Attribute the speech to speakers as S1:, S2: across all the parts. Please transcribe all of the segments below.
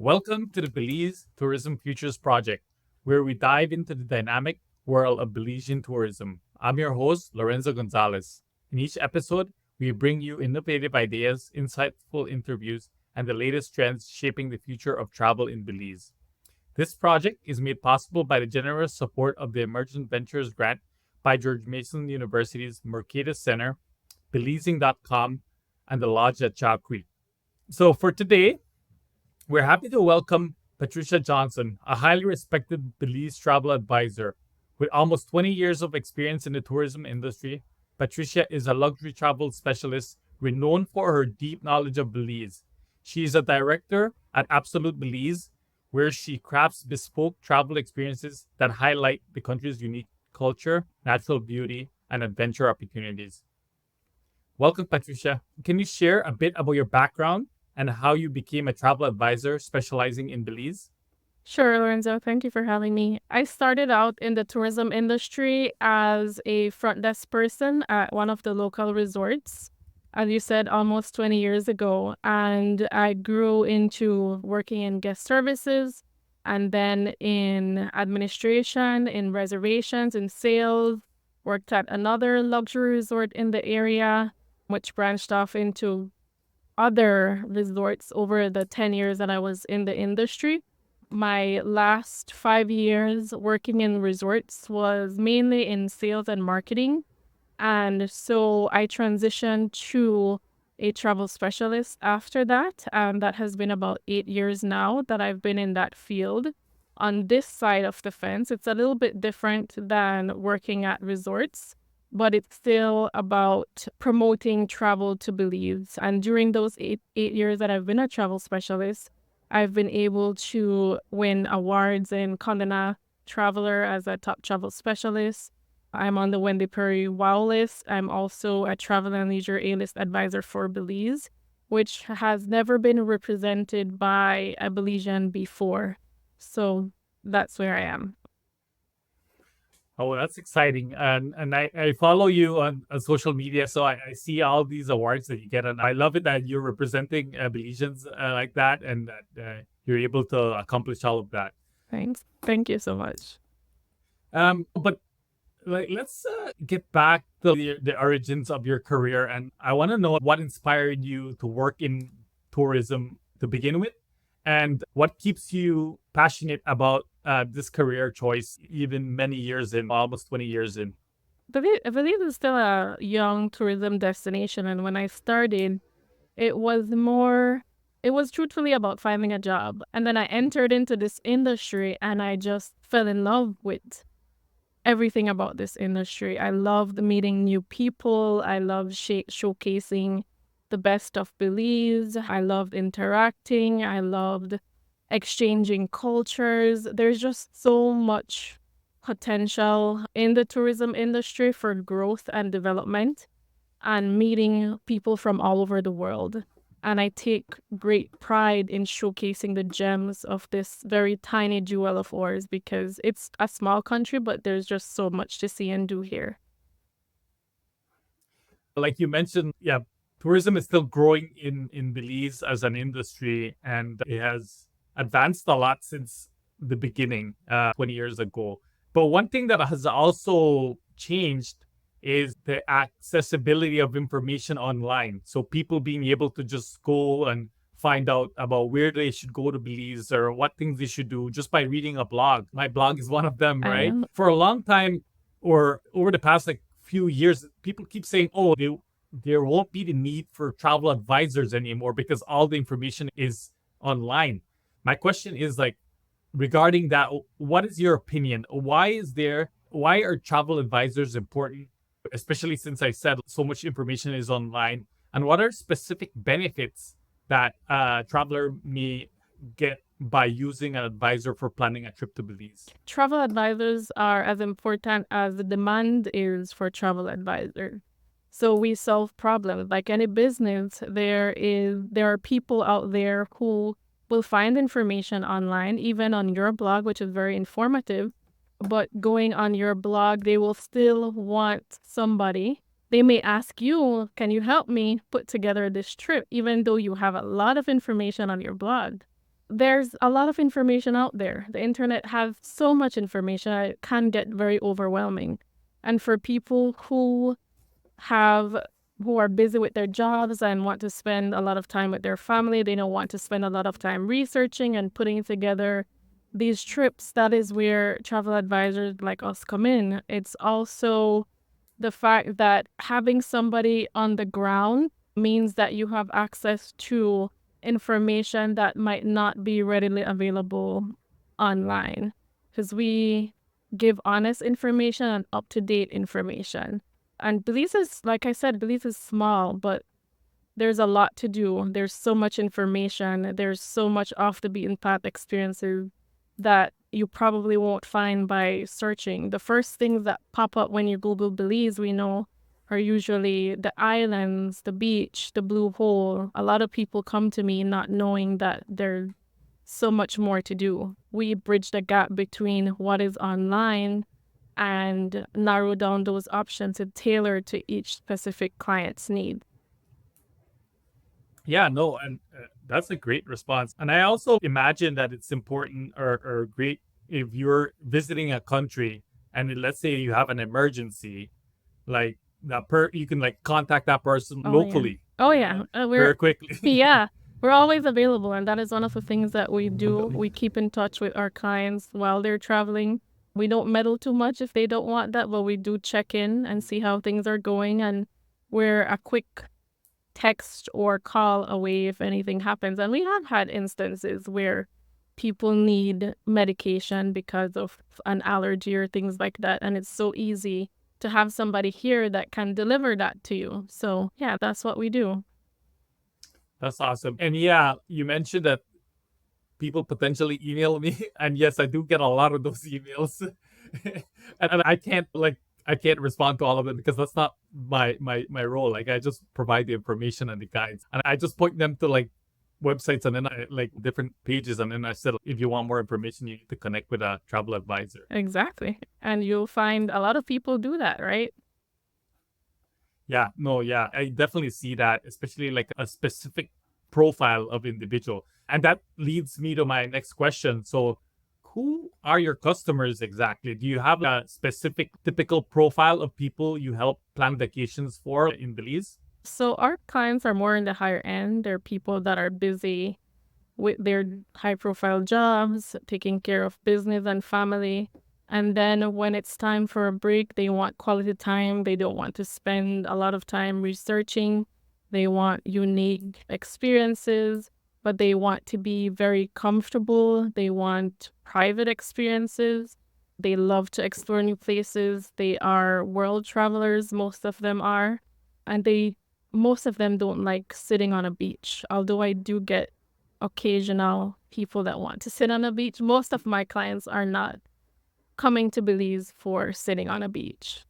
S1: Welcome to the Belize Tourism Futures Project, where we dive into the dynamic world of Belizean tourism. I'm your host, Lorenzo Gonzalez. In each episode, we bring you innovative ideas, insightful interviews, and the latest trends shaping the future of travel in Belize. This project is made possible by the generous support of the Emergent Ventures grant by George Mason University's Mercatus Center, Belizean.com, and the Lodge at Chow Creek. So for today, we're happy to welcome Patricia Johnson, a highly respected Belize travel advisor. With almost 20 years of experience in the tourism industry, Patricia is a luxury travel specialist renowned for her deep knowledge of Belize. She is a director at Absolute Belize, where she crafts bespoke travel experiences that highlight the country's unique culture, natural beauty, and adventure opportunities. Welcome, Patricia. Can you share a bit about your background and how you became a travel advisor specializing in Belize?
S2: Sure, Lorenzo. Thank you for having me. I started out in the tourism industry as a front desk person at one of the local resorts, as you said, almost 20 years ago. And I grew into working in guest services and then in administration, in reservations, in sales, worked at another luxury resort in the area, which branched off into other resorts over the 10 years that I was in the industry. My last 5 years working in resorts was mainly in sales and marketing. And so I transitioned to a travel specialist after that. And that has been about 8 years now that I've been in that field. On this side of the fence, it's a little bit different than working at resorts, but it's still about promoting travel to Belize. And during those eight years that I've been a travel specialist, I've been able to win awards in Condé Nast Traveler as a top travel specialist. I'm on the Wendy Perry Wow list. I'm also a travel and leisure A-list advisor for Belize, which has never been represented by a Belizean before. So that's where I am.
S1: Oh, that's exciting. And I follow you on social media, so I see all these awards that you get. And I love it that you're representing Belizeans like that and that you're able to accomplish all of that.
S2: Thanks. Thank you so much.
S1: But let's get back to the origins of your career. And I want to know what inspired you to work in tourism to begin with, and what keeps you passionate about this career choice, even many years in, almost 20 years in.
S2: Belize is still a young tourism destination. And when I started, it was more, it was truthfully about finding a job. And then I entered into this industry and I just fell in love with everything about this industry. I loved meeting new people. I loved showcasing the best of Belize. I loved interacting. I loved exchanging cultures. There's just so much potential in the tourism industry for growth and development and meeting people from all over the world. And I take great pride in showcasing the gems of this very tiny jewel of ours because it's a small country, but there's just so much to see and do here.
S1: Like you mentioned, yeah, tourism is still growing in Belize as an industry, and it has advanced a lot since the beginning 20 years ago. But one thing that has also changed is the accessibility of information online. So people being able to just go and find out about where they should go to Belize or what things they should do just by reading a blog. My blog is one of them,
S2: I
S1: right?
S2: am.
S1: For a long time, or over the past like few years, people keep saying, "Oh, there won't be the need for travel advisors anymore because all the information is online." My question is like regarding that, what is your opinion? Why are travel advisors important, especially since I said so much information is online? And what are specific benefits that a traveler may get by using an advisor for planning a trip to Belize?
S2: Travel advisors are as important as the demand is for travel advisors. So we solve problems. Like any business, there are people out there who will find information online, even on your blog, which is very informative. But going on your blog, they will still want somebody. They may ask you, can you help me put together this trip, even though you have a lot of information on your blog? there's a lot of information out there. The internet has so much information, it can get very overwhelming. And for people who are busy with their jobs and want to spend a lot of time with their family, they don't want to spend a lot of time researching and putting together these trips, that is where travel advisors like us come in. It's also the fact that having somebody on the ground means that you have access to information that might not be readily available online, because we give honest information and up-to-date information. And Belize is, like I said, Belize is small, but there's a lot to do. There's so much information. There's so much off the beaten path experiences that you probably won't find by searching. The first things that pop up when you Google Belize, we know, are usually the islands, the beach, the blue hole. A lot of people come to me not knowing that there's so much more to do. We bridge the gap between what is online and narrow down those options to tailor to each specific client's need.
S1: Yeah, no, and that's a great response. And I also imagine that it's important or great if you're visiting a country and let's say you have an emergency, like you can like contact that person
S2: Oh yeah.
S1: locally.
S2: Oh yeah.
S1: Very quickly.
S2: Yeah, we're always available, and that is one of the things that we do. We keep in touch with our clients while they're traveling. We don't meddle too much if they don't want that, but we do check in and see how things are going, and we're a quick text or call away if anything happens. And we have had instances where people need medication because of an allergy or things like that, and it's so easy to have somebody here that can deliver that to you. So yeah, that's what we do.
S1: That's awesome. And yeah, you mentioned that people potentially email me, and yes, I do get a lot of those emails, and I can't respond to all of them because that's not my role. Like I just provide the information and the guides, and I just point them to like websites and then I like different pages, and then I said if you want more information, you need to connect with a travel advisor.
S2: Exactly. And you'll find a lot of people do that, right?
S1: Yeah, no, yeah, I definitely see that, especially like a specific profile of individual. And that leads me to my next question. So, who are your customers exactly? Do you have a specific typical profile of people you help plan vacations for in Belize?
S2: So our clients are more in the higher end. They're people that are busy with their high profile jobs, taking care of business and family. And then when it's time for a break, they want quality time. They don't want to spend a lot of time researching. They want unique experiences, but they want to be very comfortable. They want private experiences. They love to explore new places. They are world travelers, most of them are. And most of them don't like sitting on a beach, although I do get occasional people that want to sit on a beach. Most of my clients are not coming to Belize for sitting on a beach.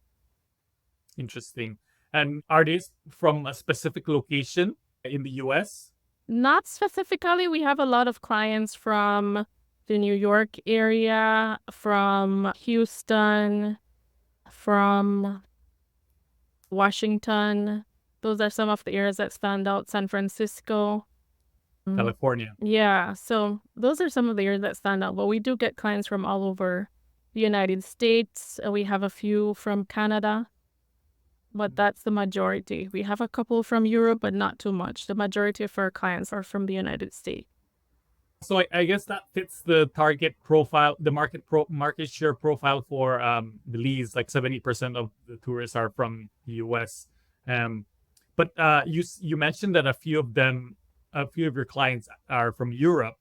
S1: Interesting. And are these from a specific location in the US?
S2: Not specifically. We have a lot of clients from the New York area, from Houston, from Washington. Those are some of the areas that stand out. San Francisco.
S1: California.
S2: Yeah, so those are some of the areas that stand out. But we do get clients from all over the United States. We have a few from Canada, but that's the majority. We have a couple from Europe, but not too much. The majority of our clients are from the United States.
S1: So I guess that fits the target profile, the market share profile for Belize. Like 70% of the tourists are from the US. But you mentioned that a few of your clients are from Europe.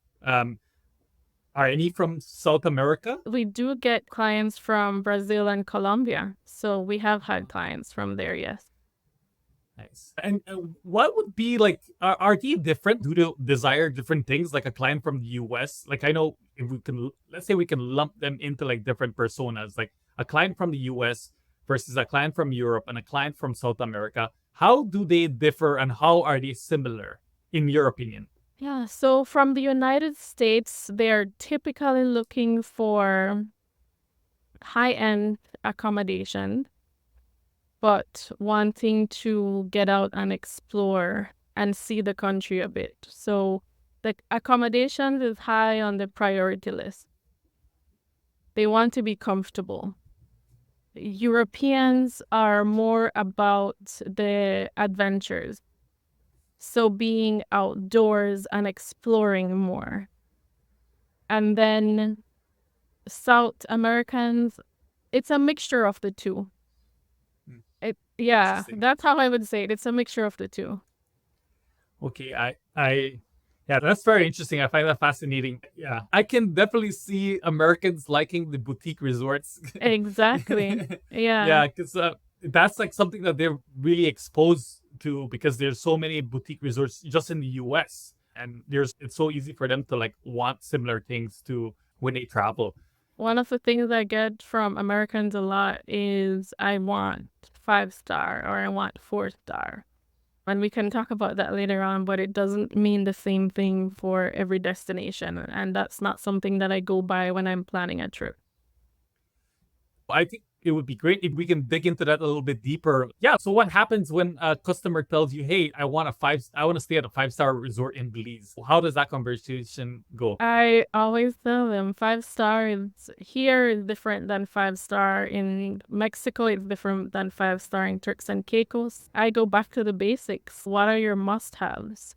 S1: Are any from South America?
S2: We do get clients from Brazil and Colombia. So we have had clients from there, yes.
S1: Nice. And what would be like, are they different? Do they desire different things? Like a client from the US? Like I know if we can, let's say we can lump them into like different personas, like a client from the US versus a client from Europe and a client from South America. How do they differ and how are they similar in your opinion?
S2: Yeah, so from the United States, they're typically looking for high-end accommodation, but wanting to get out and explore and see the country a bit. So The accommodations is high on the priority list. They want to be comfortable. Europeans are more about the adventures. So being outdoors and exploring more. And then South Americans, it's a mixture of the two.
S1: Hmm.
S2: Yeah,
S1: Interesting.
S2: that's how I would say it. It's a mixture of the two.
S1: Okay, yeah, that's very interesting. I find that fascinating. Yeah, I can definitely see Americans liking the boutique resorts.
S2: Exactly. Yeah.
S1: Yeah, because that's like something that they're really exposed to because there's so many boutique resorts just in the U.S. and it's so easy for them to like want similar things to when they travel.
S2: One of the things I get from Americans a lot is I want 5-star or I want 4-star. And we can talk about that later on, but it doesn't mean the same thing for every destination. And that's not something that I go by when I'm planning a trip.
S1: I think it would be great if we can dig into that a little bit deeper. Yeah. So what happens when a customer tells you, "Hey, I want to stay at a 5-star resort in Belize"? How does that conversation go?
S2: I always tell them 5-star is here is different than 5-star in Mexico. It's different than 5-star in Turks and Caicos. I go back to the basics. What are your must-haves?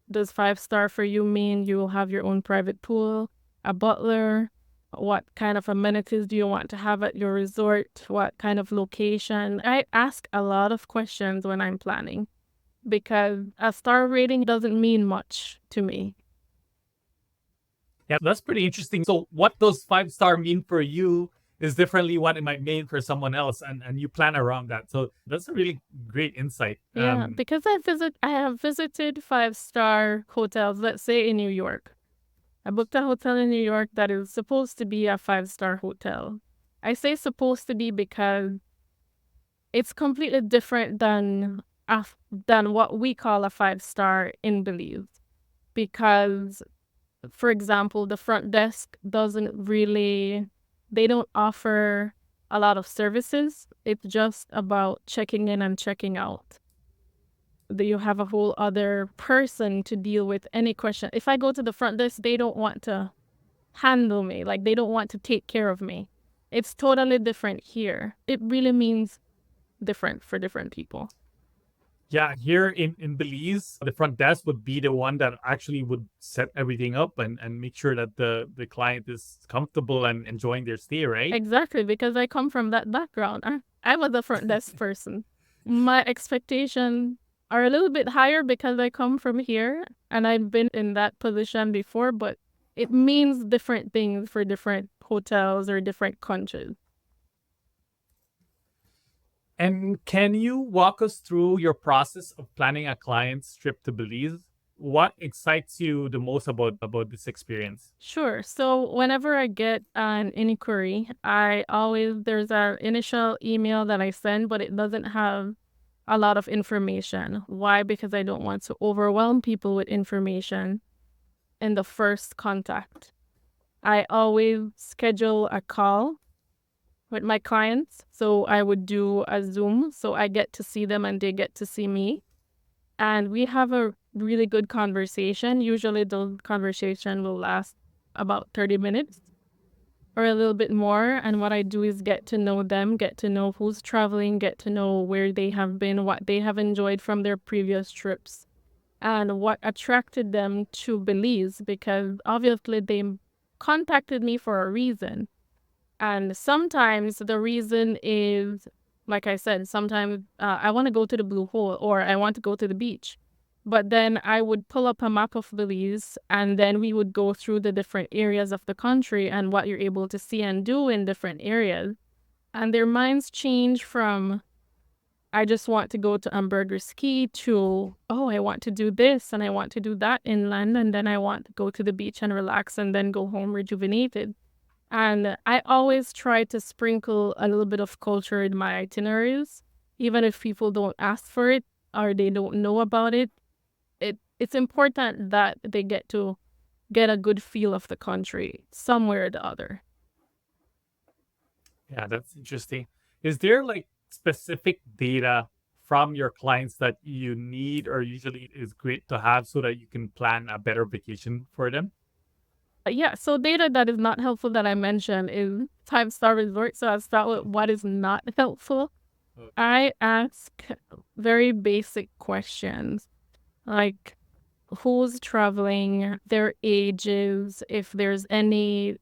S2: Does 5-star for you mean you will have your own private pool, a butler? What kind of amenities do you want to have at your resort? What kind of location? I ask a lot of questions when I'm planning because a star rating doesn't mean much to me.
S1: Yeah, that's pretty interesting. So what does 5-star mean for you is differently what it might mean for someone else, and you plan around that. So that's a really great insight.
S2: Yeah, because I have visited 5-star hotels, let's say in New York. I booked a hotel in New York that is supposed to be a 5-star hotel. I say supposed to be because it's completely different than what we call a 5-star in Belize. Because, for example, the front desk they don't offer a lot of services. It's just about checking in and checking out. You have a whole other person to deal with any question. If I go to the front desk, they don't want to handle me. Like they don't want to take care of me. It's totally different here. It really means different for different people.
S1: Yeah, here in Belize, the front desk would be the one that actually would set everything up and make sure that the client is comfortable and enjoying their stay, right?
S2: Exactly, because I come from that background. I was a front desk person. My expectations are a little bit higher because I come from here and I've been in that position before, but it means different things for different hotels or different countries.
S1: And can you walk us through your process of planning a client's trip to Belize? What excites you the most about this experience?
S2: Sure. So whenever I get an inquiry, there's an initial email that I send, but it doesn't have a lot of information. Why? Because I don't want to overwhelm people with information in the first contact. I always schedule a call with my clients. So I would do a Zoom so I get to see them and they get to see me. And we have a really good conversation. Usually the conversation will last about 30 minutes or a little bit more. And what I do is get to know them, get to know who's traveling, get to know where they have been, what they have enjoyed from their previous trips, and what attracted them to Belize, because obviously they contacted me for a reason. And sometimes the reason is, like I said, sometimes I want to go to the Blue Hole or I want to go to the beach. But then I would pull up a map of Belize and then we would go through the different areas of the country and what you're able to see and do in different areas. And their minds change from, I just want to go to Hamburger Ski to, oh, I want to do this and I want to do that inland. And then I want to go to the beach and relax and then go home rejuvenated. And I always try to sprinkle a little bit of culture in my itineraries, even if people don't ask for it or they don't know about it. It's important that they get a good feel of the country somewhere or the other.
S1: Yeah, that's interesting. Is there like specific data from your clients that you need or usually is great to have so that you can plan a better vacation for them?
S2: Yeah, so data that is not helpful that I mentioned is five-star resorts. So I'll start with what is not helpful.
S1: Okay.
S2: I ask very basic questions like who's traveling, their ages, if there's any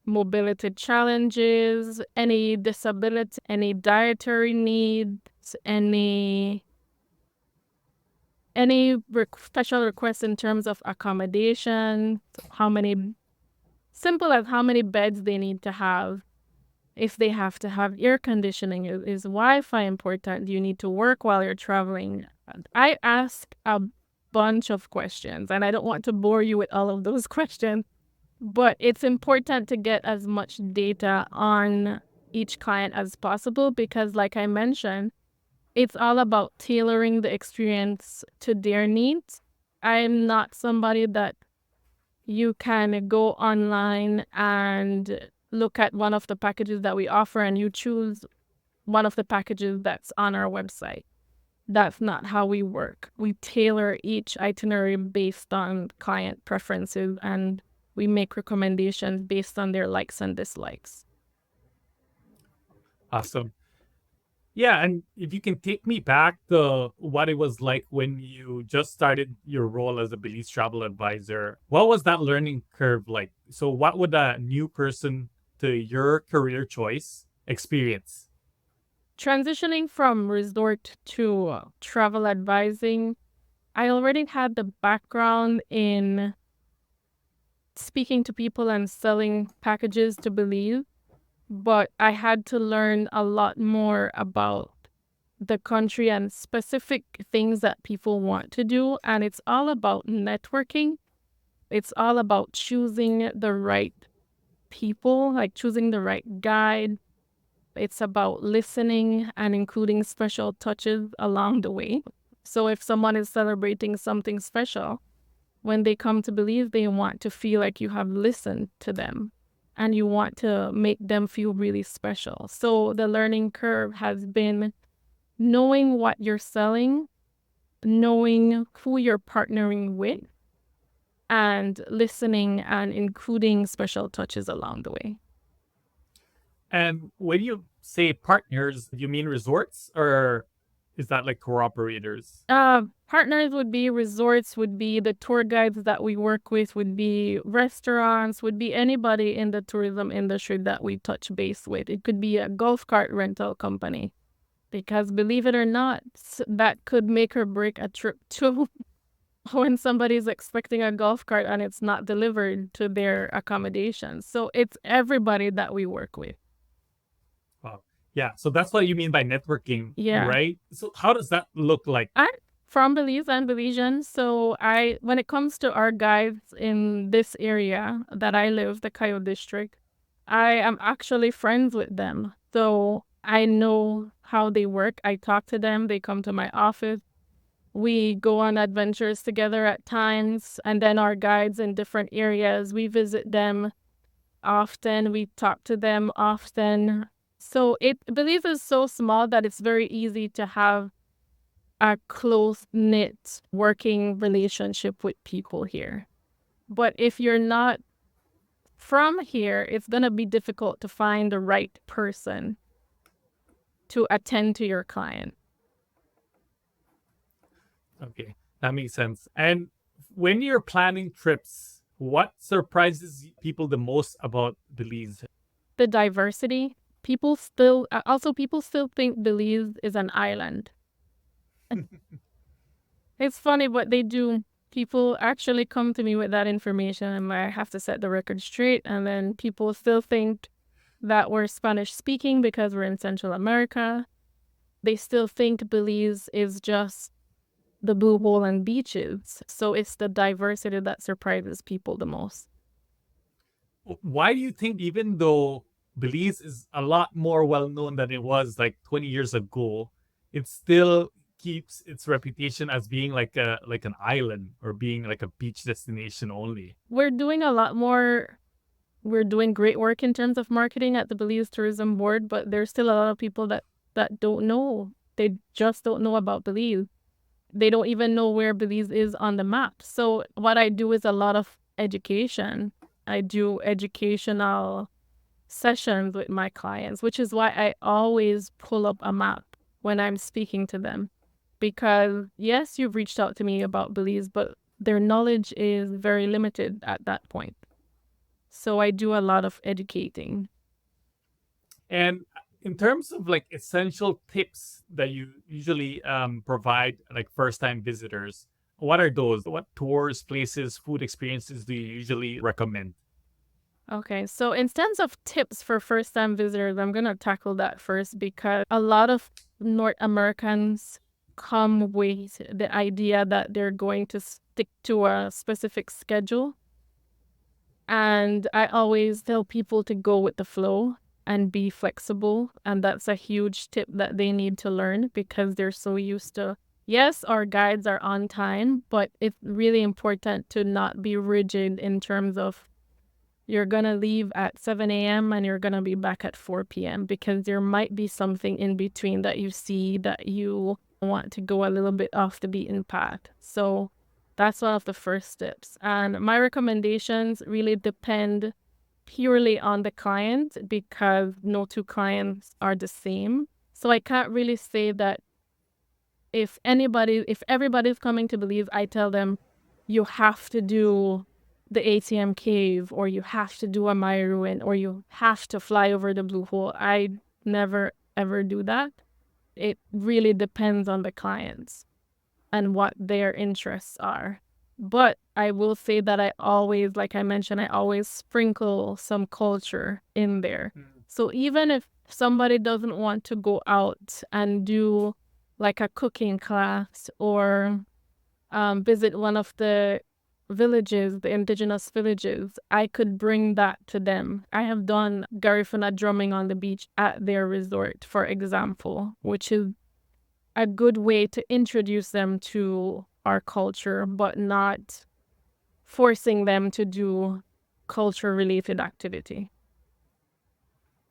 S2: mobility challenges, any disability, any dietary needs, any special requests in terms of accommodation, how many simple as how many beds they need to have. If they have to have air conditioning, is Wi-Fi important? Do you need to work while you're traveling? I ask a bunch of questions, and I don't want to bore you with all of those questions, but it's important to get as much data on each client as possible because, like I mentioned, it's all about tailoring the experience to their needs. I'm not somebody that you can go online and look at one of the packages that we offer and you choose one of the packages that's on our website. That's not how we work. We tailor each itinerary based on client preferences and we make recommendations based on their likes and dislikes.
S1: Awesome. Yeah, and if you can take me back to what it was like when you just started your role as a Belize travel advisor, what was that learning curve like? So, what would a new person to your career choice experience?
S2: Transitioning from resort to travel advising, I already had the background in speaking to people and selling packages to Belize, but I had to learn a lot more about the country and specific things that people want to do. And it's all about networking. It's all about choosing the right people, like choosing the right guide. It's about listening and including special touches along the way. So if someone is celebrating something special, when they come to Belize, they want to feel like you have listened to them and you want to make them feel really special. So the learning curve has been knowing what you're selling, knowing who you're partnering with, and listening and including special touches along the way.
S1: And when you say partners, do you mean resorts or is that like cooperators?
S2: Partners would be resorts, would be the tour guides that we work with, would be restaurants, would be anybody in the tourism industry that we touch base with. It could be a golf cart rental company. Because believe it or not, that could make or break a trip too. When somebody's expecting a golf cart and it's not delivered to their accommodation. So it's everybody that we work with.
S1: Wow. Yeah. So that's what you mean by networking,
S2: Yeah.
S1: right? So how does that look like?
S2: I'm from Belize and Belizean. So when it comes to our guides in this area that I live, the Cayo district, I am actually friends with them. So I know how they work. I talk to them. They come to my office. We go on adventures together at times. And then our guides in different areas, we visit them often. We talk to them often. So Belize is so small that it's very easy to have a close-knit working relationship with people here. But if you're not from here, it's going to be difficult to find the right person to attend to your client.
S1: Okay, that makes sense. And when you're planning trips, what surprises people the most about Belize?
S2: The diversity. People still think Belize is an island. It's funny, but they do. People actually come to me with that information, and I have to set the record straight. And then people still think that we're Spanish speaking because we're in Central America. They still think Belize is just the blue hole and beaches. So it's the diversity that surprises people the most.
S1: Why do you think, even though Belize is a lot more well known than it was like 20 years ago, it still keeps its reputation as being like an island or being like a beach destination only?
S2: We're doing a lot more. We're doing great work in terms of marketing at the Belize Tourism Board, but there's still a lot of people that don't know They just don't know about Belize. They don't even know where Belize is on the map. So what I do is a lot of education. I do educational sessions with my clients, which is why I always pull up a map when I'm speaking to them. Because yes, you've reached out to me about Belize, but their knowledge is very limited at that point. So I do a lot of educating.
S1: And in terms of like essential tips that you usually provide like first time visitors, what are those? What tours, places, food experiences do you usually recommend?
S2: Okay, so in terms of tips for first time visitors, I'm going to tackle that first because a lot of North Americans come with the idea that they're going to stick to a specific schedule. And I always tell people to go with the flow and be flexible. And that's a huge tip that they need to learn because they're so used to, yes, our guides are on time, but it's really important to not be rigid in terms of you're going to leave at 7 a.m. and you're going to be back at 4 p.m. because there might be something in between that you see that you want to go a little bit off the beaten path. So that's one of the first steps. And my recommendations really depend purely on the client because no two clients are the same. So I can't really say that if everybody's coming to Belize, I tell them you have to do the ATM cave or you have to do a Maya ruin or you have to fly over the blue hole. I never ever do that. It really depends on the clients and what their interests are. But I will say that I always, like I mentioned, I always sprinkle some culture in there. So even if somebody doesn't want to go out and do like a cooking class or visit one of the villages, the indigenous villages, I could bring that to them. I have done Garifuna drumming on the beach at their resort, for example, which is a good way to introduce them to our culture, but not forcing them to do culture-related activity.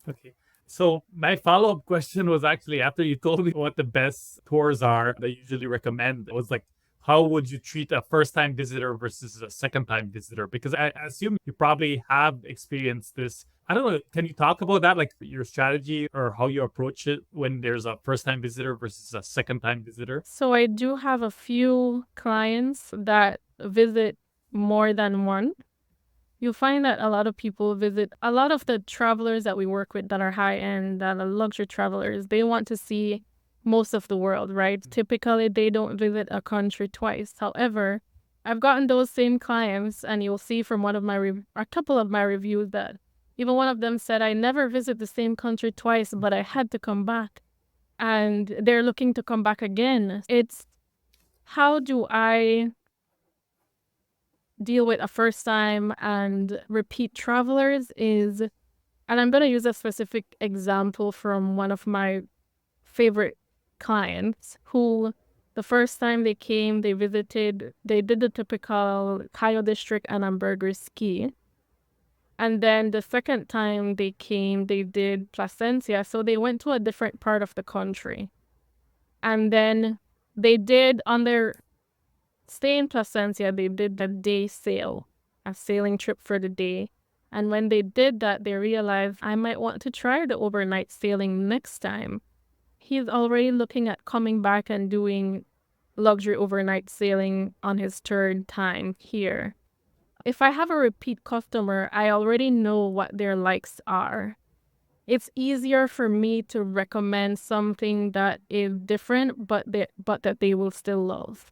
S1: Okay. So my follow-up question was actually after you told me what the best tours are that you usually recommend, it was like, how would you treat a first-time visitor versus a second-time visitor? Because I assume you probably have experienced this. I don't know. Can you talk about that, like your strategy or how you approach it when there's a first-time visitor versus a second-time visitor?
S2: So I do have a few clients that visit more than one. You'll find that a lot of people visit, a lot of the travelers that we work with that are high end, that are luxury travelers, they want to see most of the world, right? Typically, they don't visit a country twice. However, I've gotten those same clients, and you'll see from one of my, a couple of my reviews that even one of them said, I never visit the same country twice, but I had to come back. And they're looking to come back again. It's how do I deal with a first time and repeat travelers is, and I'm going to use a specific example from one of my favorite clients who the first time they came, they visited, they did the typical Cayo District and Amberger ski. And then the second time they came, they did Placencia. So they went to a different part of the country. And then they did on their stay in Placencia, they did a day sail, a sailing trip for the day. And when they did that, they realized I might want to try the overnight sailing next time. He's already looking at coming back and doing luxury overnight sailing on his third time here. If I have a repeat customer, I already know what their likes are. It's easier for me to recommend something that is different, but that they will still love.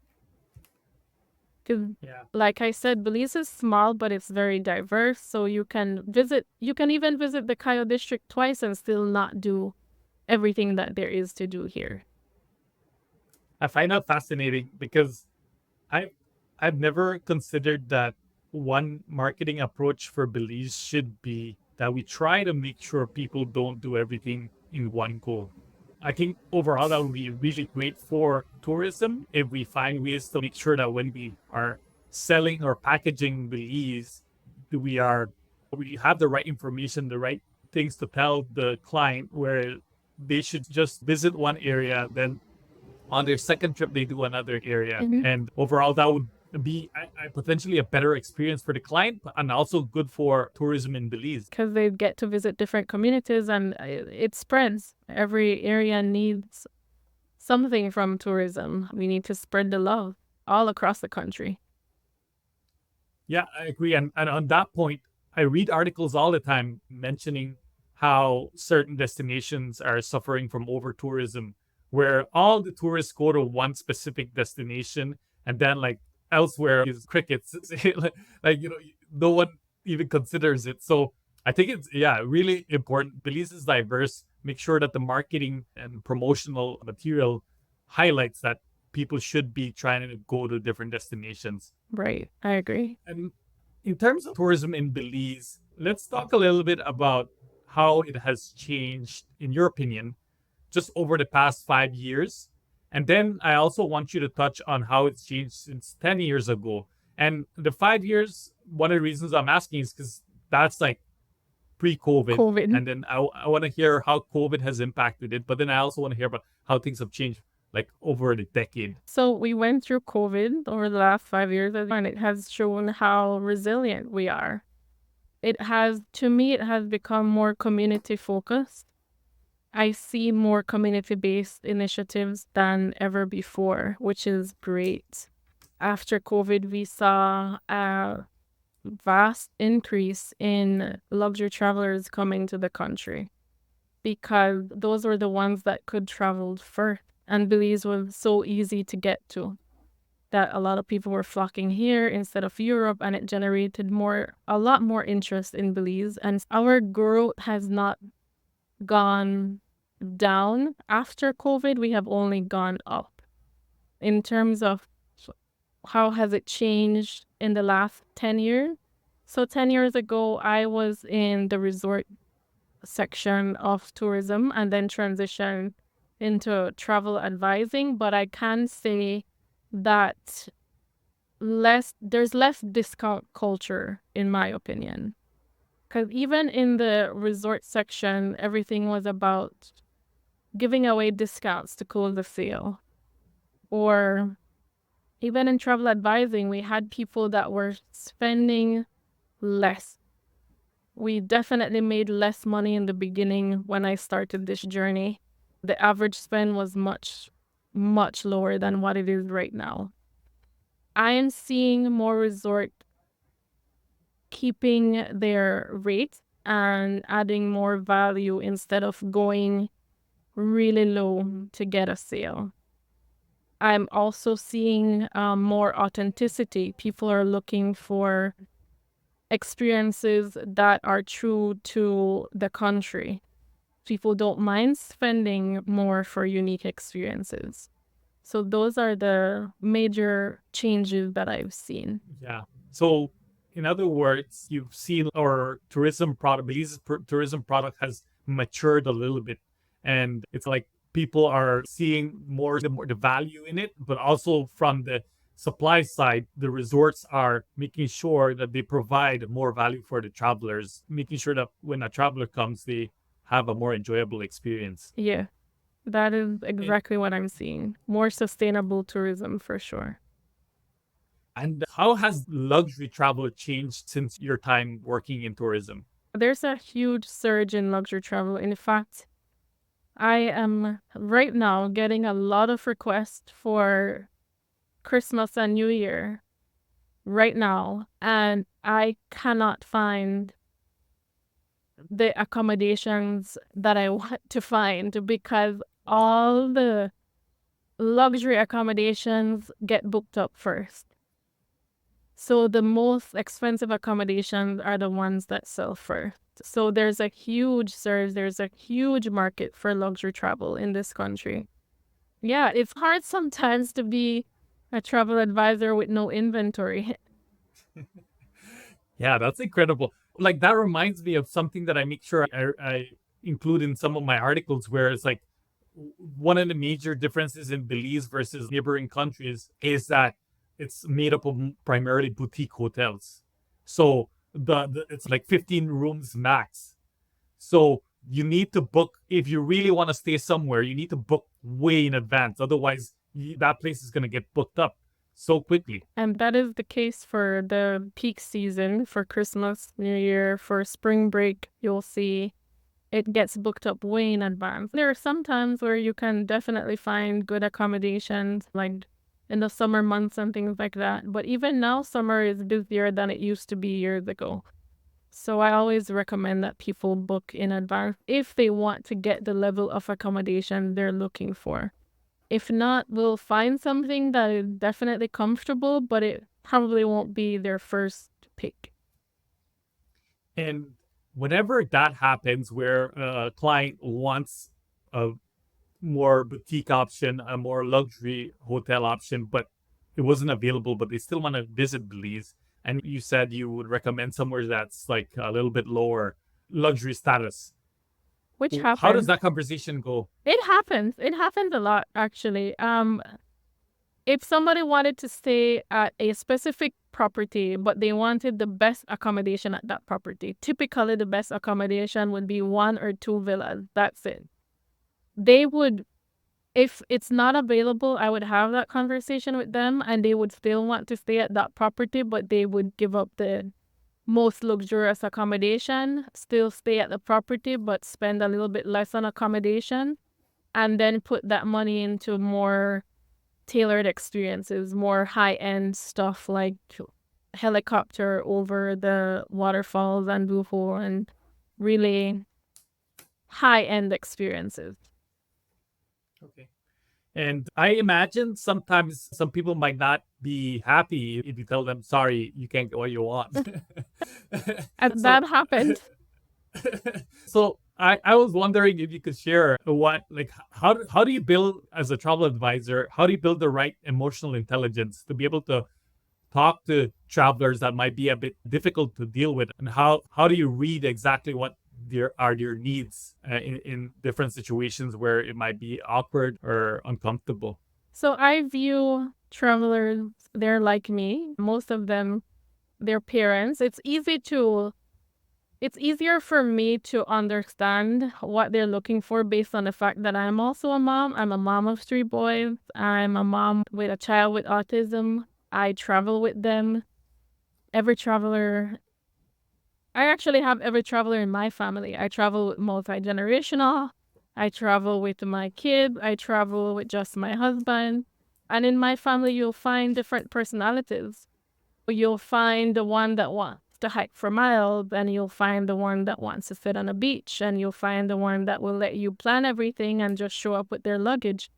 S2: Because, like I said, Belize is small, but it's very diverse. So you can even visit the Cayo District twice and still not do everything that there is to do here.
S1: I find that fascinating because I I've never considered that one marketing approach for Belize should be that we try to make sure people don't do everything in one go. I think overall that would be really great for tourism if we find ways to make sure that when we are selling or packaging Belize, we have the right information, the right things to tell the client where they should just visit one area, then on their second trip they do another area,
S2: Mhm.
S1: and overall that would be potentially a better experience for the client and also good for tourism in Belize.
S2: Because they get to visit different communities and it spreads. Every area needs something from tourism. We need to spread the love all across the country.
S1: Yeah, I agree. And on that point, I read articles all the time mentioning how certain destinations are suffering from over tourism, where all the tourists go to one specific destination and then like elsewhere is crickets. Like, no one even considers it. So I think it's, yeah, really important. Belize is diverse. Make sure that the marketing and promotional material highlights that people should be trying to go to different destinations.
S2: Right. I agree.
S1: And in terms of tourism in Belize, let's talk a little bit about how it has changed, in your opinion, just over the past 5 years. And then I also want you to touch on how it's changed since 10 years ago. And the 5 years, one of the reasons I'm asking is because that's like pre COVID.
S2: COVID.
S1: And then I want to hear how COVID has impacted it. But then I also want to hear about how things have changed like over the decade.
S2: So we went through COVID over the last 5 years, and it has shown how resilient we are. It has, to me, it has become more community focused. I see more community-based initiatives than ever before, which is great. After COVID, we saw a vast increase in luxury travelers coming to the country because those were the ones that could travel first. And Belize was so easy to get to that a lot of people were flocking here instead of Europe, and it generated a lot more interest in Belize. And our growth has not gone down after COVID. We have only gone up. In terms of how has it changed in the last 10 years? So 10 years ago, I was in the resort section of tourism and then transitioned into travel advising, but I can say that there's less discount culture, in my opinion. Because even in the resort section, everything was about giving away discounts to close the sale. Or even in travel advising, we had people that were spending less. We definitely made less money in the beginning when I started this journey. The average spend was much, much lower than what it is right now. I am seeing more resort keeping their rate and adding more value instead of going really low to get a sale. I'm also seeing more authenticity. People are looking for experiences that are true to the country. People don't mind spending more for unique experiences. So those are the major changes that I've seen.
S1: Yeah. So, in other words, you've seen our tourism product, Belize's tourism product has matured a little bit. And it's like people are seeing more the value in it, but also from the supply side, the resorts are making sure that they provide more value for the travelers, making sure that when a traveler comes, they have a more enjoyable experience.
S2: Yeah, that is exactly what I'm seeing. More sustainable tourism for sure.
S1: And how has luxury travel changed since your time working in tourism?
S2: There's a huge surge in luxury travel. In fact, I am right now getting a lot of requests for Christmas and New Year right now, and I cannot find the accommodations that I want to find because all the luxury accommodations get booked up first. So the most expensive accommodations are the ones that sell first. So there's a huge surge, there's a huge market for luxury travel in this country. Yeah, it's hard sometimes to be a travel advisor with no inventory.
S1: Yeah, that's incredible. Like that reminds me of something that I make sure I include in some of my articles, where it's like one of the major differences in Belize versus neighboring countries is that it's made up of primarily boutique hotels. So the it's like 15 rooms max. So you need to book. If you really want to stay somewhere, you need to book way in advance. Otherwise, that place is going to get booked up so quickly.
S2: And that is the case for the peak season, for Christmas, New Year, for spring break. You'll see it gets booked up way in advance. There are some times where you can definitely find good accommodations, like in the summer months and things like that. But even now, summer is busier than it used to be years ago. So I always recommend that people book in advance if they want to get the level of accommodation they're looking for. If not, we'll find something that is definitely comfortable, but it probably won't be their first pick.
S1: And whenever that happens, where a client wants a more boutique option, a more luxury hotel option, but it wasn't available, but they still want to visit Belize, and you said you would recommend somewhere that's like a little bit lower luxury status.
S2: Which
S1: How does
S2: happens.
S1: that conversation go?
S2: It happens. It happens a lot, actually. If somebody wanted to stay at a specific property, but they wanted the best accommodation at that property, typically the best accommodation would be 1 or 2 villas. That's it. They would, if it's not available, I would have that conversation with them and they would still want to stay at that property, but they would give up the most luxurious accommodation, still stay at the property, but spend a little bit less on accommodation, and then put that money into more tailored experiences, more high-end stuff like helicopter over the waterfalls and Bufo, and really high-end experiences.
S1: Okay. And I imagine sometimes some people might not be happy if you tell them, sorry, you can't get what you want.
S2: And
S1: so,
S2: that happened.
S1: I was wondering if you could share how do you build as a travel advisor, how do you build the right emotional intelligence to be able to talk to travelers that might be a bit difficult to deal with, and how do you read exactly what your needs in different situations where it might be awkward or uncomfortable?
S2: So I view travelers, they're like me. Most of them, they're parents. It's easier for me to understand what they're looking for based on the fact that I'm also a mom. I'm a mom of 3 boys. I'm a mom with a child with autism. I travel with them. Every traveler, I actually have every traveler in my family. I travel with multi-generational. I travel with my kids. I travel with just my husband. And in my family, you'll find different personalities. You'll find the one that wants to hike for miles, and you'll find the one that wants to sit on a beach, and you'll find the one that will let you plan everything and just show up with their luggage.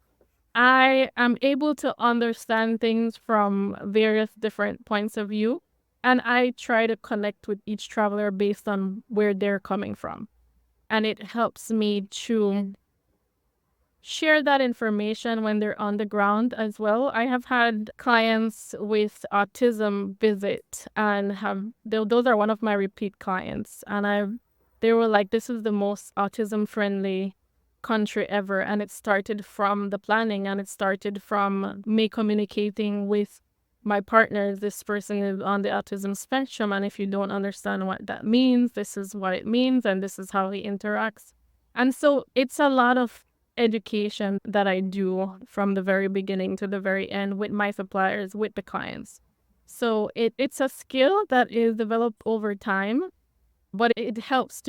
S2: I am able to understand things from various different points of view, and I try to connect with each traveler based on where they're coming from. And it helps me to share that information when they're on the ground as well. I have had clients with autism visit and those are one of my repeat clients, and they were like, this is the most autism friendly country ever. And it started from the planning, and it started from me communicating with my partner. This person is on the autism spectrum, and if you don't understand what that means, this is what it means, and this is how he interacts. And so it's a lot of education that I do from the very beginning to the very end with my suppliers, with the clients. So it's a skill that is developed over time, but it helps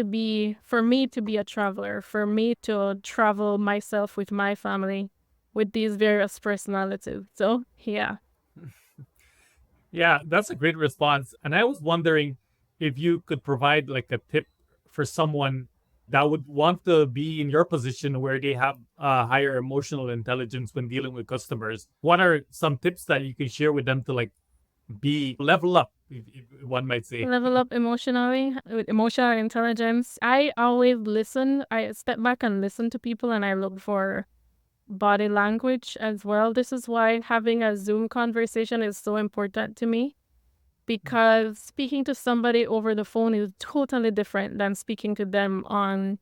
S2: for me to be a traveler, for me to travel myself with my family with these various personalities. So, yeah.
S1: Yeah, that's a great response. And I was wondering if you could provide like a tip for someone that would want to be in your position where they have higher emotional intelligence when dealing with customers. What are some tips that you can share with them to like be level up, if one might say?
S2: Level up emotionally with emotional intelligence. I always listen. I step back and listen to people, and I look for body language as well. This is why having a Zoom conversation is so important to me, because speaking to somebody over the phone is totally different than speaking to them on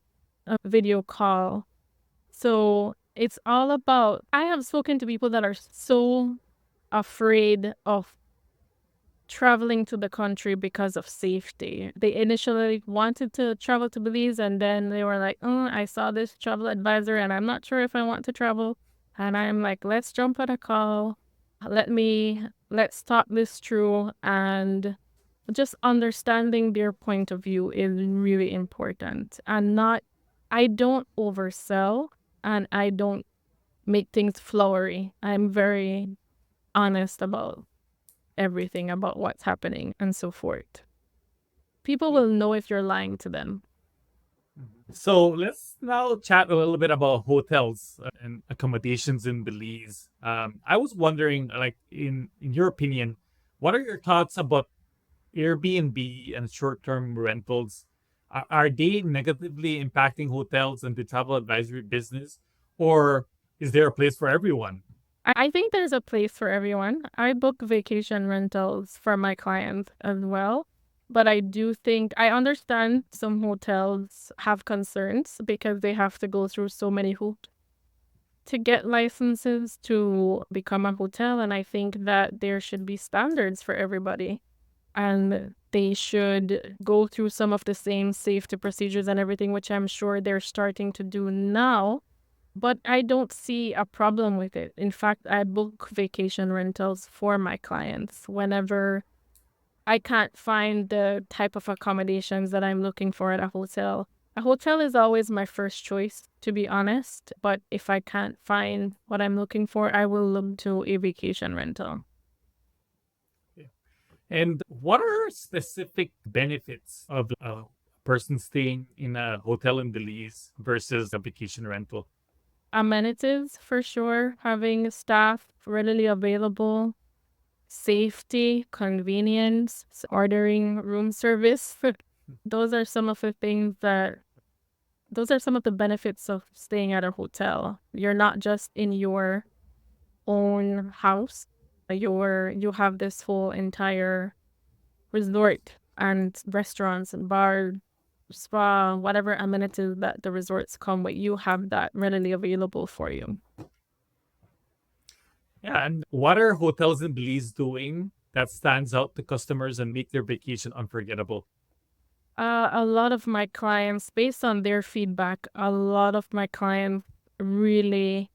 S2: a video call. So it's all about, I have spoken to people that are so afraid of traveling to the country because of safety. They initially wanted to travel to Belize, and then they were like, oh, I saw this travel advisor and I'm not sure if I want to travel. And I'm like, let's jump on a call. Let's talk this through. And just understanding their point of view is really important. And I don't oversell and I don't make things flowery. I'm very honest about everything about what's happening and so forth. People will know if you're lying to them.
S1: So let's now chat a little bit about hotels and accommodations in Belize. I was wondering, like, in your opinion, what are your thoughts about Airbnb and short-term rentals? Are they negatively impacting hotels and the travel advisory business, or is there a place for everyone?
S2: I think there's a place for everyone. I book vacation rentals for my clients as well. But I do think I understand some hotels have concerns because they have to go through so many hoops to get licenses to become a hotel. And I think that there should be standards for everybody. And they should go through some of the same safety procedures and everything, which I'm sure they're starting to do now. But I don't see a problem with it. In fact, I book vacation rentals for my clients whenever I can't find the type of accommodations that I'm looking for at a hotel. A hotel is always my first choice, to be honest. But if I can't find what I'm looking for, I will look to a vacation rental.
S1: And what are specific benefits of a person staying in a hotel in Belize versus a vacation rental?
S2: Amenities, for sure, having staff readily available, safety, convenience, ordering room service. Those are some of the things that those are some of the benefits of staying at a hotel. You're not just in your own house. You have this whole entire resort and restaurants and bar, spa, whatever amenities that the resorts come with, you have that readily available for you.
S1: Yeah, and what are hotels in Belize doing that stands out to customers and make their vacation unforgettable?
S2: A lot of my clients, based on their feedback, a lot of my clients really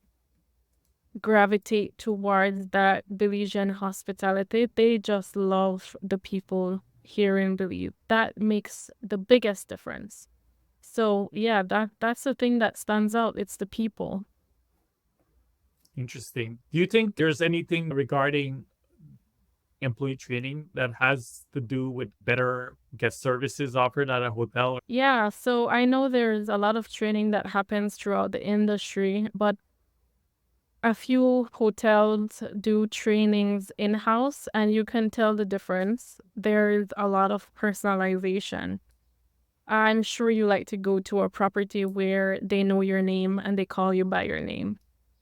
S2: gravitate towards that Belizean hospitality. They just love the people here in Belize. That makes the biggest difference. So yeah, that's the thing that stands out. It's the people.
S1: Interesting. Do you think there's anything regarding employee training that has to do with better guest services offered at a hotel?
S2: Yeah, so I know there's a lot of training that happens throughout the industry, but a few hotels do trainings in-house and you can tell the difference. There's a lot of personalization. I'm sure you like to go to a property where they know your name and they call you by your name.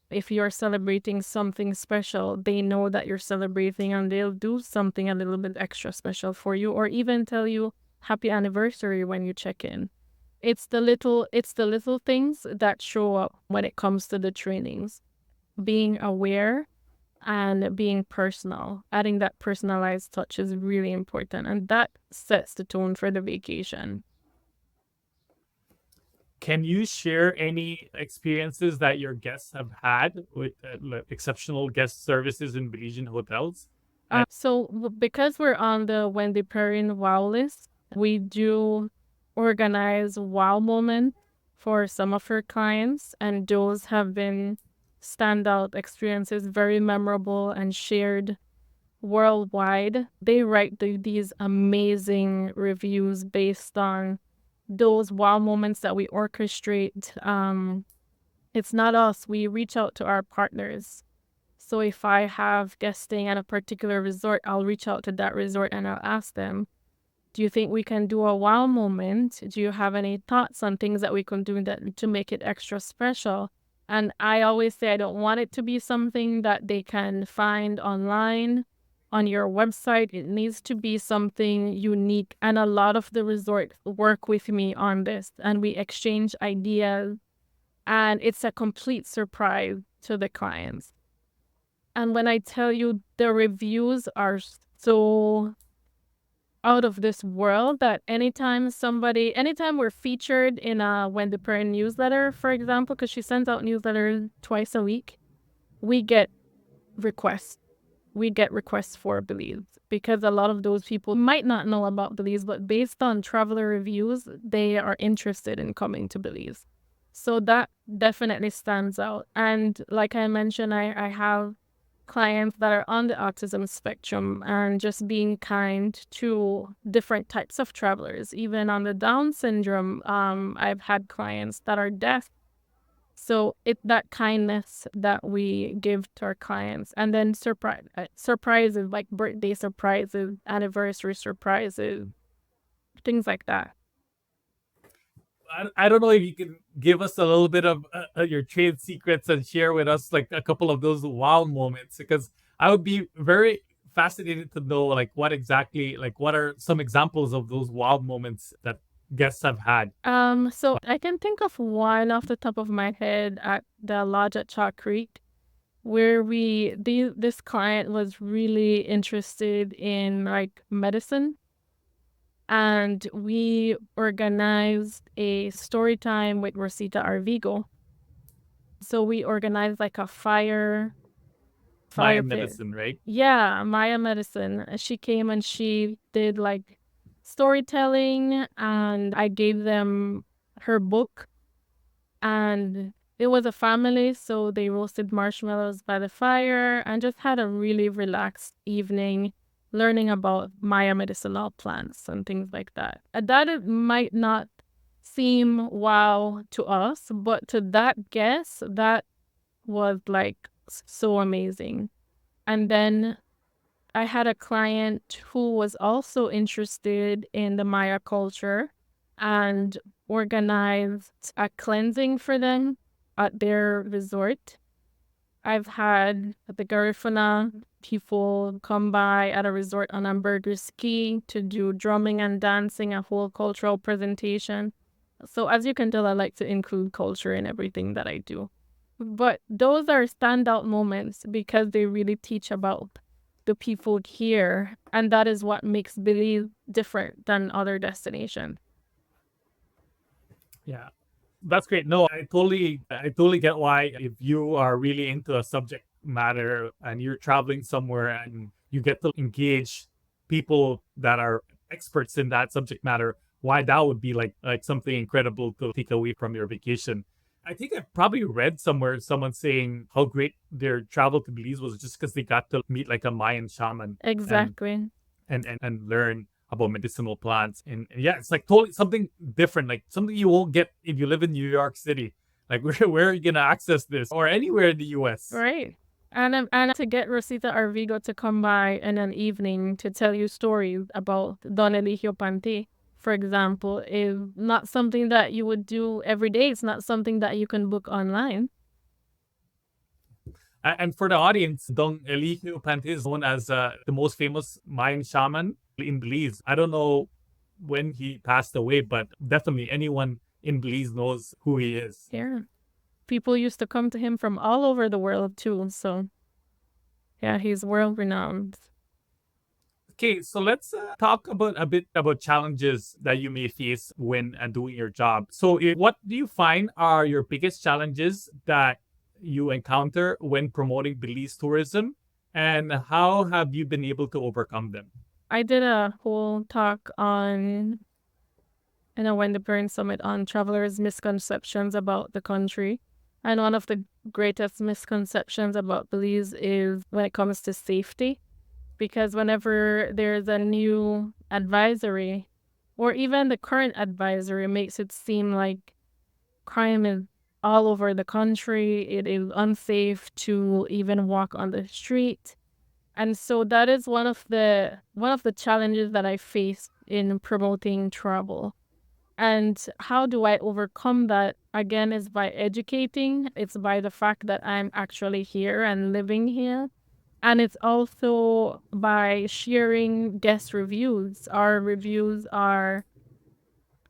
S2: If you're celebrating something special, they know that you're celebrating and they'll do something a little bit extra special for you or even tell you happy anniversary when you check in. It's the little things that show up when it comes to the trainings. Being aware and being personal, adding that personalized touch is really important and that sets the tone for the vacation.
S1: Can you share any experiences that your guests have had with exceptional guest services in Belizean hotels?
S2: Because we're on the Wendy Perrin Wow list, we do organize wow moments for some of her clients, and those have been standout experiences, very memorable and shared worldwide. They write these amazing reviews based on those wow moments that we orchestrate. It's not us. We reach out to our partners. So if I have guests staying at a particular resort, I'll reach out to that resort and I'll ask them, do you think we can do a wow moment? Do you have any thoughts on things that we can do that to make it extra special? And I always say I don't want it to be something that they can find online on your website. It needs to be something unique. And a lot of the resorts work with me on this and we exchange ideas and it's a complete surprise to the clients. And when I tell you the reviews are so out of this world that anytime we're featured in a Wendy Perry newsletter, for example, because she sends out newsletters twice a week, we get requests. We get requests for Belize because a lot of those people might not know about Belize, but based on traveler reviews, they are interested in coming to Belize. So that definitely stands out. And like I mentioned, I have clients that are on the autism spectrum and just being kind to different types of travelers. Even on the Down syndrome, I've had clients that are deaf. So it's that kindness that we give to our clients, and then surprises like birthday surprises, anniversary surprises, things like that.
S1: I don't know if you can give us a little bit of your trade secrets and share with us like a couple of those wow moments, because I would be very fascinated to know like what are some examples of those wow moments that guests have had.
S2: So I can think of one off the top of my head at the lodge at Chalk Creek, where this client was really interested in like medicine, and we organized a story time with Rosita Arvigo. So we organized like a fire
S1: Mayan
S2: pit.
S1: medicine, right?
S2: Yeah, Maya Medicine. She came and she did like storytelling, and I gave them her book, and it was a family, so they roasted marshmallows by the fire and just had a really relaxed evening learning about Maya medicinal plants and things like that. And that it might not seem wow to us, but to that guest, that was like so amazing. And then I had a client who was also interested in the Maya culture and organized a cleansing for them at their resort. I've had the Garifuna people come by at a resort on Hamburger Ski to do drumming and dancing, a whole cultural presentation. So as you can tell, I like to include culture in everything that I do. But those are standout moments because they really teach about the people here, and that is what makes Belize different than other destinations.
S1: Yeah. That's great. No, I totally get why if you are really into a subject matter and you're traveling somewhere and you get to engage people that are experts in that subject matter, why that would be like something incredible to take away from your vacation. I think I probably read somewhere someone saying how great their travel to Belize was just because they got to meet like a Mayan shaman and
S2: Exactly.
S1: and learn about medicinal plants. And yeah, it's like totally something different, like something you won't get if you live in New York City. Like where are you gonna access this or anywhere in the US?
S2: Right. And to get Rosita Arvigo to come by in an evening to tell you stories about Don Eligio Pante, for example, is not something that you would do every day. It's not something that you can book online.
S1: And for the audience, Don Eligio Pante is known as the most famous Mayan shaman in Belize. I don't know when he passed away, but definitely anyone in Belize knows who he is.
S2: Yeah. People used to come to him from all over the world too. So yeah, he's world renowned.
S1: Okay, so let's talk about a bit about challenges that you may face when doing your job. So, what do you find are your biggest challenges that you encounter when promoting Belize tourism, and how have you been able to overcome them?
S2: I did a whole talk on when the Brain Summit on travelers' misconceptions about the country. And one of the greatest misconceptions about Belize is when it comes to safety, because whenever there's a new advisory, or even the current advisory makes it seem like crime is all over the country. It is unsafe to even walk on the street. And so that is one of the challenges that I face in promoting travel. And how do I overcome that? Again, is by educating. It's by the fact that I'm actually here and living here. And it's also by sharing guest reviews. Our reviews are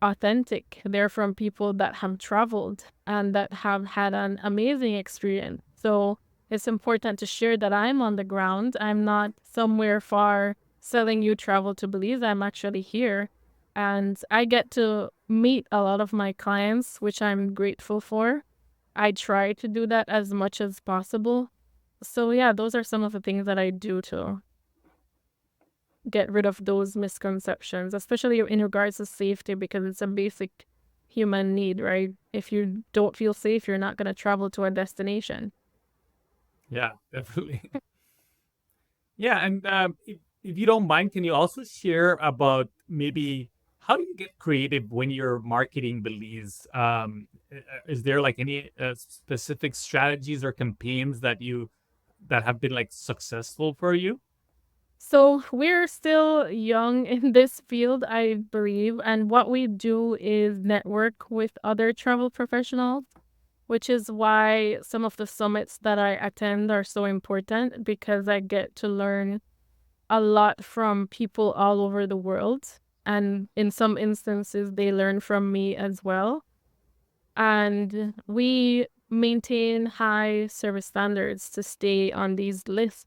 S2: authentic. They're from people that have traveled and that have had an amazing experience. So it's important to share that I'm on the ground. I'm not somewhere far selling you travel to Belize. I'm actually here and I get to meet a lot of my clients, which I'm grateful for. I try to do that as much as possible. So, yeah, those are some of the things that I do to get rid of those misconceptions, especially in regards to safety, because it's a basic human need, right? If you don't feel safe, you're not going to travel to a destination.
S1: Yeah, definitely. Yeah, and if you don't mind, can you also share about maybe how do you get creative when you're marketing Belize? Is there like any specific strategies or campaigns that have been like successful for you?
S2: So we're still young in this field, I believe. And what we do is network with other travel professionals, which is why some of the summits that I attend are so important because I get to learn a lot from people all over the world. And in some instances, they learn from me as well. And we maintain high service standards to stay on these lists.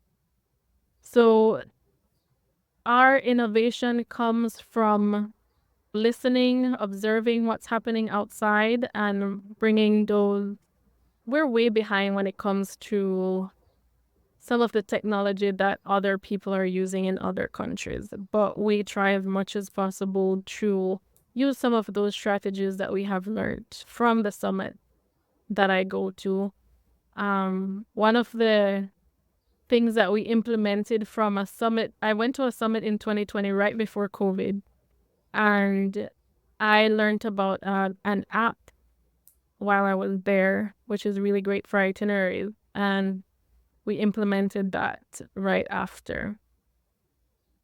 S2: So our innovation comes from listening, observing what's happening outside, and bringing those. We're way behind when it comes to some of the technology that other people are using in other countries, but we try as much as possible to use some of those strategies that we have learned from the summit that I go to. One of the things that we implemented from a summit, I went to a summit in 2020 right before COVID, and I learned about an app while I was there, which is really great for itineraries. And we implemented that right after.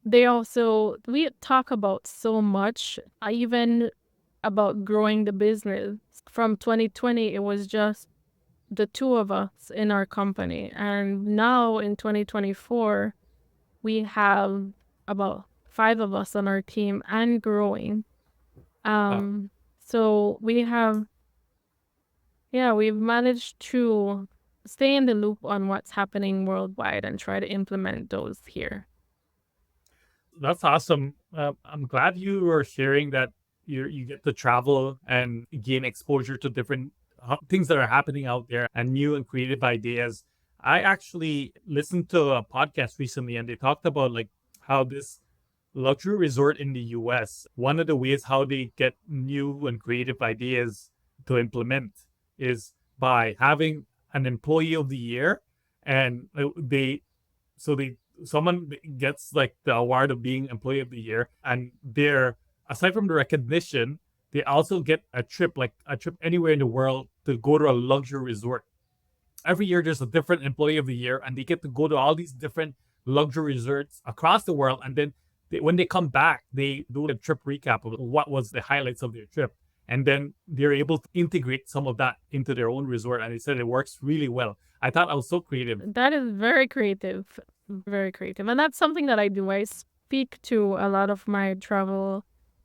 S2: We talk about so much, even about growing the business. From 2020, it was just the two of us in our company. And now in 2024, we have about five of us on our team and growing.
S1: Uh,
S2: So we've managed to stay in the loop on what's happening worldwide and try to implement those here.
S1: that's awesome. I'm glad you were sharing that you get to travel and gain exposure to different things that are happening out there and new and creative ideas. I actually listened to a podcast recently, and they talked about like how this luxury resort in the US, one of the ways how they get new and creative ideas to implement is by having an employee of the year, and they someone gets like the award of being employee of the year, and they're, aside from the recognition, they also get a trip anywhere in the world to go to a luxury resort. Every year there's a different employee of the year, and they get to go to all these different luxury resorts across the world, and then when they come back, they do a trip recap of what was the highlights of their trip, and then they're able to integrate some of that into their own resort, and they said it works really well. I thought I was so creative.
S2: That is very creative, very creative. And that's something that I do. I speak to a lot of my travel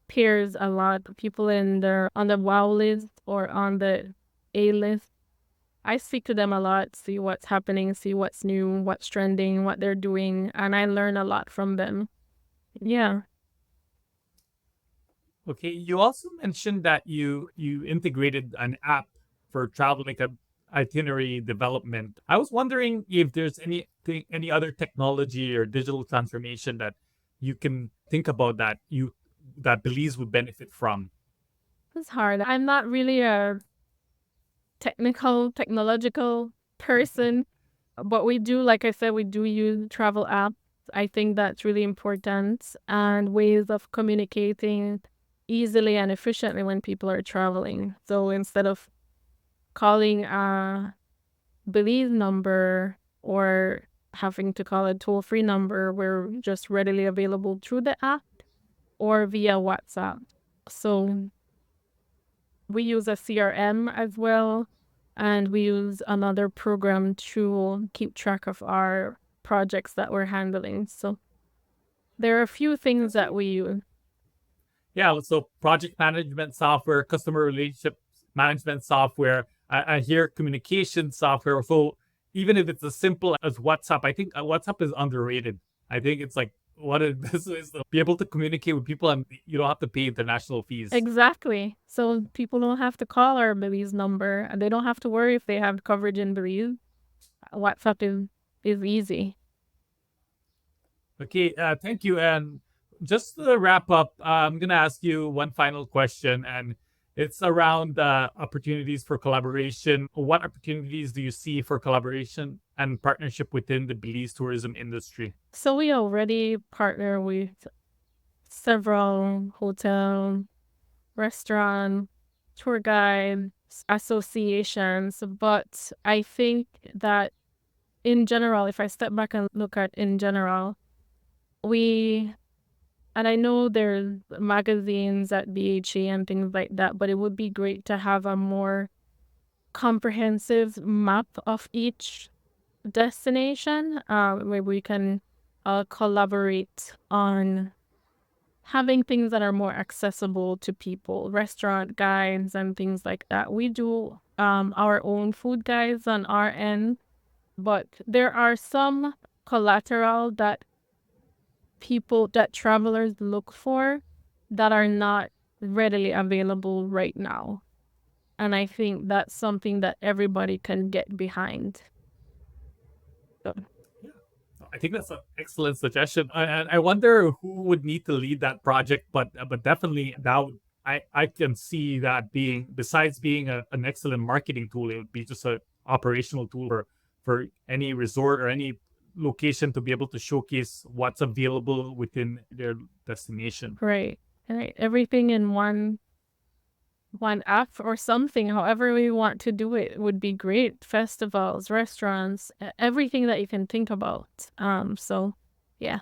S2: peers, a lot of people on the wow list or on the A list. I speak to them a lot, see what's happening, see what's new, what's trending, what they're doing, and I learn a lot from them. Yeah.
S1: Okay, you also mentioned that you integrated an app for travel, like a itinerary development. I was wondering if there's any other technology or digital transformation that you can think about that Belize would benefit from.
S2: It's hard. I'm not really a technological person, but we do, like I said, we do use travel apps. I think that's really important and ways of communicating easily and efficiently when people are traveling. So instead of calling a Belize number or having to call a toll-free number, we're just readily available through the app or via WhatsApp. So we use a CRM as well, and we use another program to keep track of our projects that we're handling. So there are a few things that we use.
S1: Yeah, so project management software, customer relationship management software. I hear communication software. So even if it's as simple as WhatsApp, I think WhatsApp is underrated. I think it's like what it this is to be able to communicate with people and you don't have to pay international fees.
S2: Exactly. So people don't have to call our Belize number and they don't have to worry if they have coverage in Belize. WhatsApp is easy.
S1: Okay, thank you. And just to wrap up, I'm gonna ask you one final question, and it's around opportunities for collaboration. What opportunities do you see for collaboration and partnership within the Belize tourism industry?
S2: So we already partner with several hotel, restaurant, tour guide associations, but I think that in general, if I step back and look at in general, we and I know there's magazines at BHA and things like that, but it would be great to have a more comprehensive map of each destination, where we can collaborate on having things that are more accessible to people, restaurant guides and things like that. We do our own food guides on our end, but there are some collateral that travelers look for that are not readily available right now. And I think that's something that everybody can get behind. So,
S1: Yeah, I think that's an excellent suggestion. And I wonder who would need to lead that project, but definitely I can see that being, besides being an excellent marketing tool, it would be just an operational tool for any resort or any location to be able to showcase what's available within their destination.
S2: right. Right. Everything in one app or something, however we want to do it, would be great. Festivals, restaurants, everything that you can think about. So yeah.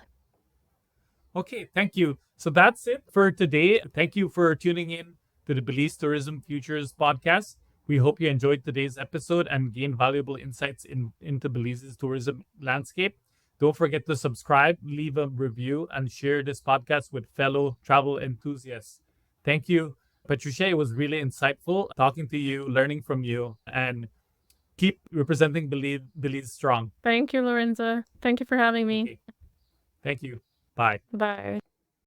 S1: Okay, thank you. So that's it for today. Thank you for tuning in to the Belize Tourism Futures podcast. We hope you enjoyed today's episode and gained valuable insights into Belize's tourism landscape. Don't forget to subscribe, leave a review, and share this podcast with fellow travel enthusiasts. Thank you, Patricia. It was really insightful talking to you, learning from you, and keep representing Belize strong.
S2: Thank you, Lorenzo. Thank you for having me.
S1: Okay, thank you. Bye.
S2: Bye.